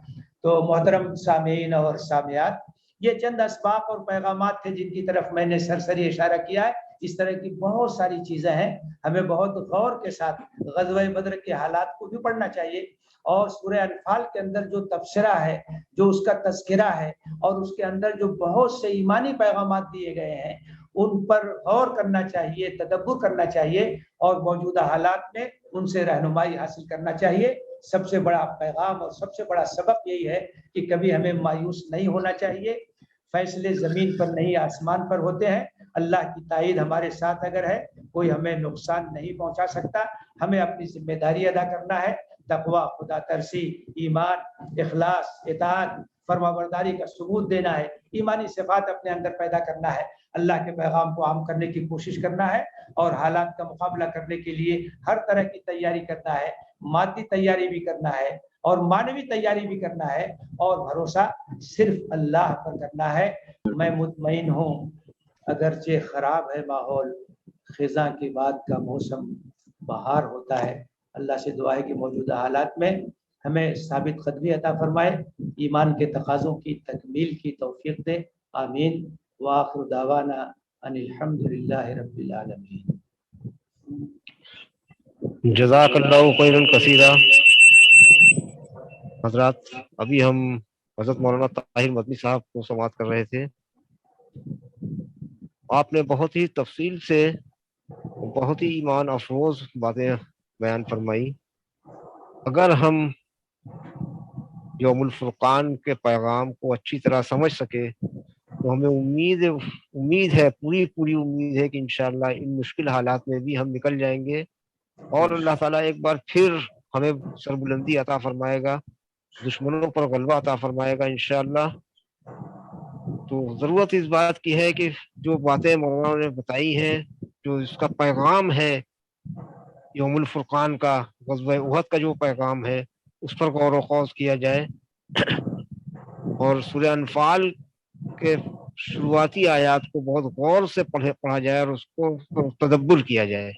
تو محترم سامعین اور سامعات, یہ چند اسباق اور پیغامات تھے جن کی طرف میں نے سرسری اشارہ کیا ہے. اس طرح کی بہت ساری چیزیں ہیں. ہمیں بہت غور کے ساتھ غزوہ بدر کے حالات کو بھی پڑھنا چاہیے, اور سورہ انفال کے اندر جو تبصرہ ہے, جو اس کا تذکرہ ہے, اور اس کے اندر جو بہت سے ایمانی پیغامات دیے گئے ہیں ان پر غور کرنا چاہیے, تدبر کرنا چاہیے, اور موجودہ حالات میں ان سے رہنمائی حاصل کرنا چاہیے. سب سے بڑا پیغام اور سب سے بڑا سبق یہی ہے کہ کبھی ہمیں مایوس نہیں ہونا چاہیے. فیصلے زمین پر نہیں آسمان پر ہوتے ہیں. اللہ کی تائید ہمارے ساتھ اگر ہے, کوئی ہمیں نقصان نہیں پہنچا سکتا. ہمیں اپنی ذمہ داری ادا کرنا ہے. تقویٰ, خدا ترسی, ایمان, اخلاص, اطاعت, فرمانبرداری کا ثبوت دینا ہے. ایمانی صفات اپنے اندر پیدا کرنا ہے. اللہ کے پیغام کو عام کرنے کی کوشش کرنا ہے, اور حالات کا مقابلہ کرنے کے لیے ہر طرح کی تیاری کرنا ہے. مادی تیاری بھی کرنا ہے اور معنوی تیاری بھی کرنا ہے, اور بھروسہ صرف اللہ پر کرنا ہے. میں مطمئن ہوں اگرچہ خراب ہے ماحول, خزاں کی بات کا موسم بہار ہوتا ہے. اللہ سے دعا ہے کہ موجودہ حالات میں ہمیں ثابت قدمی عطا فرمائے, ایمان کے تقاضوں کی تکمیل کی توفیق دے. آمین. وآخر دعوانا ان الحمد للہ رب العالمین. جزاک اللہ خیرا کثیرا. حضرات, ابھی ہم حضرت مولانا طاہر مدنی صاحب کو سماعت کر رہے تھے. آپ نے بہت ہی تفصیل سے بہت ہی ایمان افروز باتیں بیان فرمائی. اگر ہم یوم الفرقان کے پیغام کو اچھی طرح سمجھ سکے تو ہمیں امید ہے, پوری امید ہے کہ انشاءاللہ ان مشکل حالات میں بھی ہم نکل جائیں گے, اور اللہ تعالیٰ ایک بار پھر ہمیں سربلندی عطا فرمائے گا, دشمنوں پر غلبہ عطا فرمائے گا انشاءاللہ. تو ضرورت اس بات کی ہے کہ جو باتیں مولانا نے بتائی ہیں, جو اس کا پیغام ہے یوم الفرقان کا, غزوہ احد کا جو پیغام ہے, اس پر غور و خوض کیا جائے, اور سورہ انفال کے شروعاتی آیات کو بہت غور سے پڑھا جائے اور اس کو تدبر کیا جائے.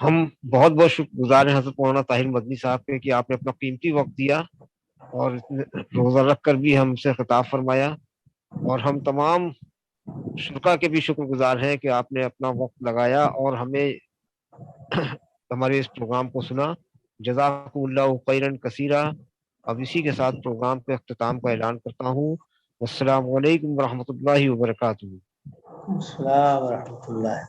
ہم بہت بہت شکر گزار ہیں حضرت مولانا طاہر مدنی صاحب کے کہ آپ نے اپنا قیمتی وقت دیا اور روزہ رکھ کر بھی ہم سے خطاب فرمایا, اور ہم تمام شرکا کے بھی شکر گزار ہیں کہ آپ نے اپنا وقت لگایا اور ہمیں ہمارے اس پروگرام کو سنا. جزاکم اللہ خیرا کثیرا. اب اسی کے ساتھ پروگرام کے اختتام کا اعلان کرتا ہوں. السلام علیکم ورحمۃ اللہ وبرکاتہ. السلام ورحمۃ اللہ.